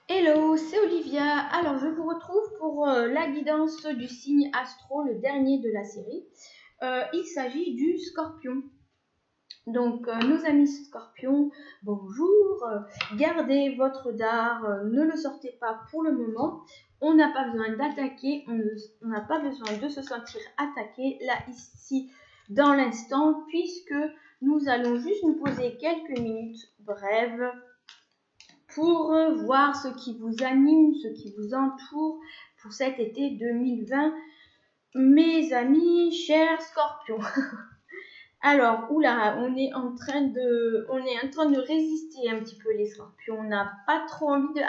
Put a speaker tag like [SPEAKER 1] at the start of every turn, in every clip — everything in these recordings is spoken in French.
[SPEAKER 1] Hello, c'est Olivia. Alors, je vous retrouve pour la guidance du signe astro, le dernier de la série. Il s'agit du scorpion. Donc, nos amis scorpions, bonjour. Gardez votre dard, ne le sortez pas pour le moment. On n'a pas besoin d'attaquer, on n'a pas besoin de se sentir attaqué là, ici, dans l'instant, puisque nous allons juste nous poser quelques minutes brèves pour voir ce qui vous anime, ce qui vous entoure pour cet été 2020, mes amis chers scorpions. Alors, oula, on est en train de résister un petit peu les scorpions. On n'a pas trop envie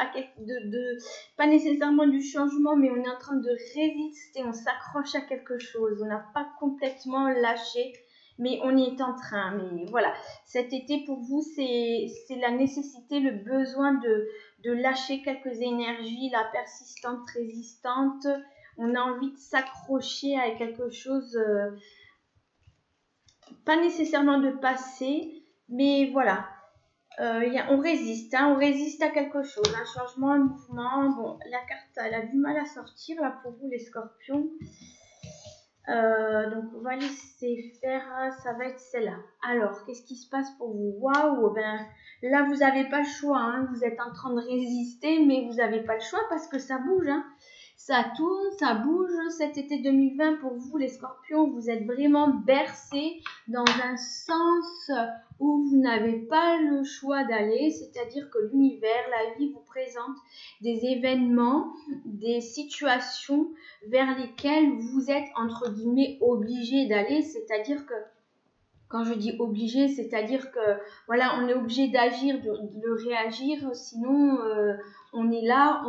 [SPEAKER 1] pas nécessairement du changement, mais on est en train de résister. On s'accroche à quelque chose. On n'a pas complètement lâché, mais on y est en train. Mais voilà, cet été pour vous, c'est la nécessité, le besoin de lâcher quelques énergies, la persistante, résistante. On a envie de s'accrocher à quelque chose. Pas nécessairement de passer, mais voilà, on résiste, on résiste à quelque chose, un changement, un mouvement. Bon, la carte, elle a du mal à sortir là pour vous les scorpions. Donc on va laisser faire, ça va être celle-là. Alors, qu'est-ce qui se passe pour vous? Waouh, ben là vous n'avez pas le choix, vous êtes en train de résister, mais vous n'avez pas le choix parce que ça bouge, Ça tourne, ça bouge. Cet été 2020 pour vous les scorpions, vous êtes vraiment bercés dans un sens où vous n'avez pas le choix d'aller, c'est-à-dire que l'univers, la vie vous présente des événements, des situations vers lesquelles vous êtes entre guillemets obligé d'aller, c'est-à-dire que quand je dis obligé, c'est-à-dire que voilà, on est obligé d'agir, de réagir, sinon on est là,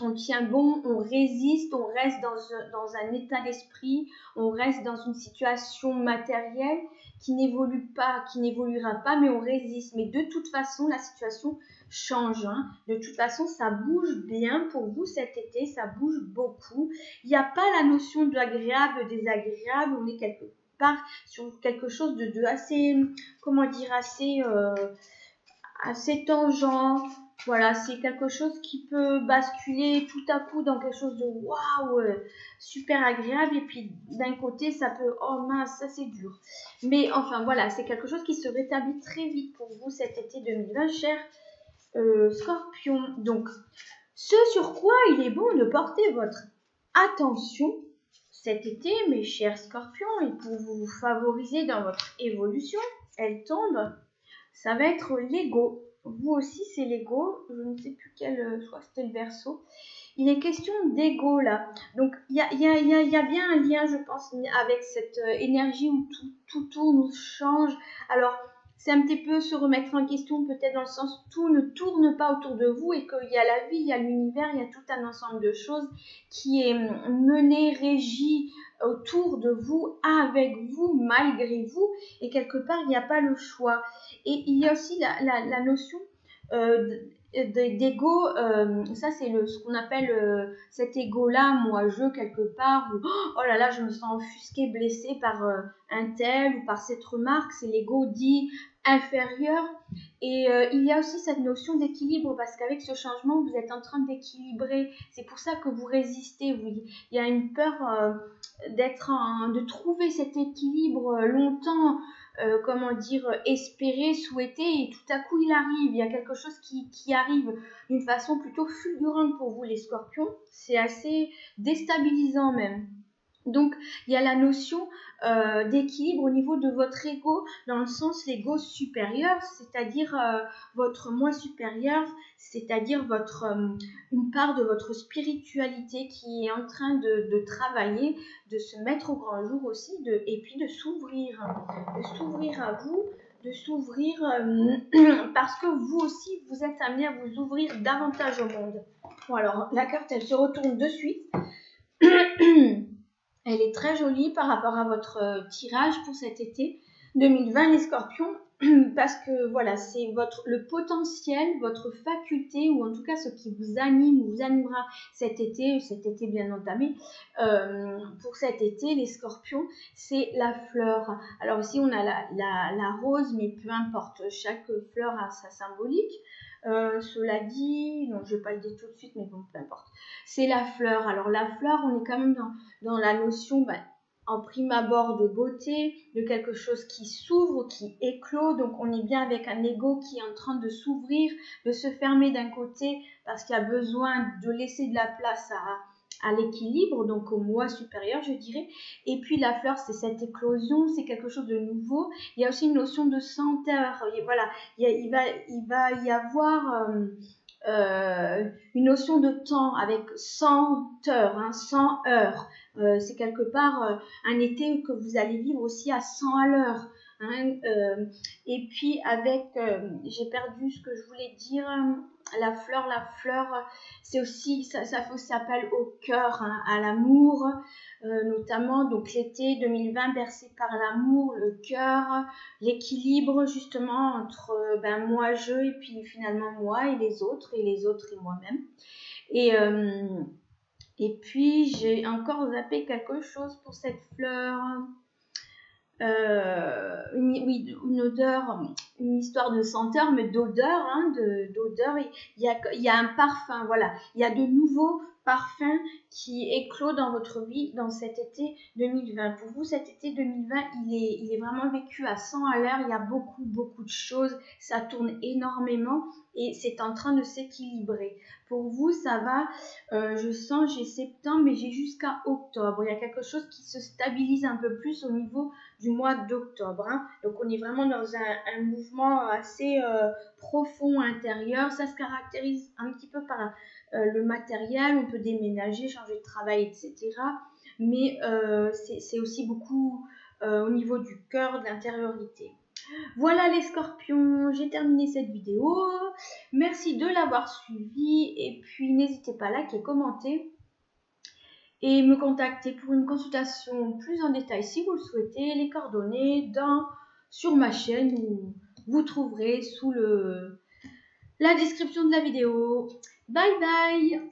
[SPEAKER 1] on tient bon, on résiste, on reste dans un état d'esprit, on reste dans une situation matérielle qui n'évolue pas, qui n'évoluera pas, mais on résiste. Mais de toute façon, la situation change. De toute façon, ça bouge bien pour vous cet été, ça bouge beaucoup. Il n'y a pas la notion d'agréable, désagréable, on est quelque part sur quelque chose de assez, comment dire, assez tangent. Voilà, c'est quelque chose qui peut basculer tout à coup dans quelque chose de waouh, super agréable. Et puis d'un côté, ça peut, oh mince, ça c'est dur. Mais enfin voilà, c'est quelque chose qui se rétablit très vite pour vous cet été 2020, cher Scorpion. Donc, ce sur quoi il est bon de porter votre attention cet été, mes chers scorpions, et pour vous favoriser dans votre évolution, elle tombe, ça va être l'ego. Vous aussi, c'est l'ego. Je ne sais plus quel, je crois que c'était le Verseau. Il est question d'ego là. Donc, il y a bien un lien, je pense, avec cette énergie où tout tourne, où change. Alors, c'est un petit peu se remettre en question, peut-être dans le sens où tout ne tourne pas autour de vous et qu'il y a la vie, il y a l'univers, il y a tout un ensemble de choses qui est mené, régi autour de vous, avec vous, malgré vous, et quelque part, il n'y a pas le choix. Et il y a aussi la notion d'ego, ça c'est ce qu'on appelle cet ego-là, moi-je, quelque part, où oh là là, je me sens offusquée, blessée par un tel ou par cette remarque, c'est l'ego dit inférieur. Et il y a aussi cette notion d'équilibre, parce qu'avec ce changement, vous êtes en train d'équilibrer, c'est pour ça que vous résistez, il y a une peur de trouver cet équilibre longtemps, comment dire, espéré, souhaité, et tout à coup il arrive, il y a quelque chose qui arrive d'une façon plutôt fulgurante pour vous les scorpions, c'est assez déstabilisant même. Donc, il y a la notion d'équilibre au niveau de votre ego, dans le sens l'ego supérieur, c'est-à-dire votre moi supérieur, c'est-à-dire une part de votre spiritualité qui est en train de travailler, de se mettre au grand jour aussi, et puis de s'ouvrir à vous, de s'ouvrir parce que vous aussi, vous êtes amené à vous ouvrir davantage au monde. Bon, alors, la carte, elle se retourne de suite. Elle est très jolie par rapport à votre tirage pour cet été 2020, les scorpions, parce que voilà, c'est le potentiel, votre faculté, ou en tout cas ce qui vous anime, vous animera cet été bien entamé. Pour cet été, les scorpions, c'est la fleur. Alors ici, on a la rose, mais peu importe, chaque fleur a sa symbolique. Cela dit, non, je vais pas le dire tout de suite, mais bon, peu importe. C'est la fleur. Alors la fleur, on est quand même dans la notion, en prime abord, de beauté, de quelque chose qui s'ouvre, qui éclot. Donc on est bien avec un ego qui est en train de s'ouvrir, de se fermer d'un côté parce qu'il y a besoin de laisser de la place à l'équilibre, donc au moi supérieur, je dirais. Et puis la fleur, c'est cette éclosion, c'est quelque chose de nouveau. Il y a aussi une notion de senteur. Et voilà, il va y avoir une notion de temps avec 100 heures, 100 heures. C'est quelque part un été que vous allez vivre aussi à 100 à l'heure. Et puis avec, j'ai perdu ce que je voulais dire, la fleur, c'est aussi, ça s'appelle au cœur, à l'amour, notamment, donc l'été 2020 bercé par l'amour, le cœur, l'équilibre justement entre moi-je et puis finalement moi et les autres et moi-même. Et puis j'ai encore zappé quelque chose pour cette fleur. Une odeur, une histoire de senteur, mais d'odeur, d'odeur. Il y a un parfum, voilà. Il y a de nouveaux parfums qui éclosent dans votre vie dans cet été 2020. Pour vous, cet été 2020, il est vraiment vécu à 100 à l'heure. Il y a beaucoup de choses. Ça tourne énormément et c'est en train de s'équilibrer. Pour vous, ça va. Je sens, j'ai septembre, mais j'ai jusqu'à octobre. Il y a quelque chose qui se stabilise un peu plus au niveau du mois d'octobre. Donc on est vraiment dans un mouvement assez profond intérieur. Ça se caractérise un petit peu par le matériel. On peut déménager, changer de travail, etc. Mais c'est aussi beaucoup au niveau du cœur, de l'intériorité. Voilà les scorpions, j'ai terminé cette vidéo. Merci de l'avoir suivi et puis n'hésitez pas à liker, commenter et me contacter pour une consultation plus en détail si vous le souhaitez. Les coordonnées sur ma chaîne où vous trouverez sous la description de la vidéo. Bye bye!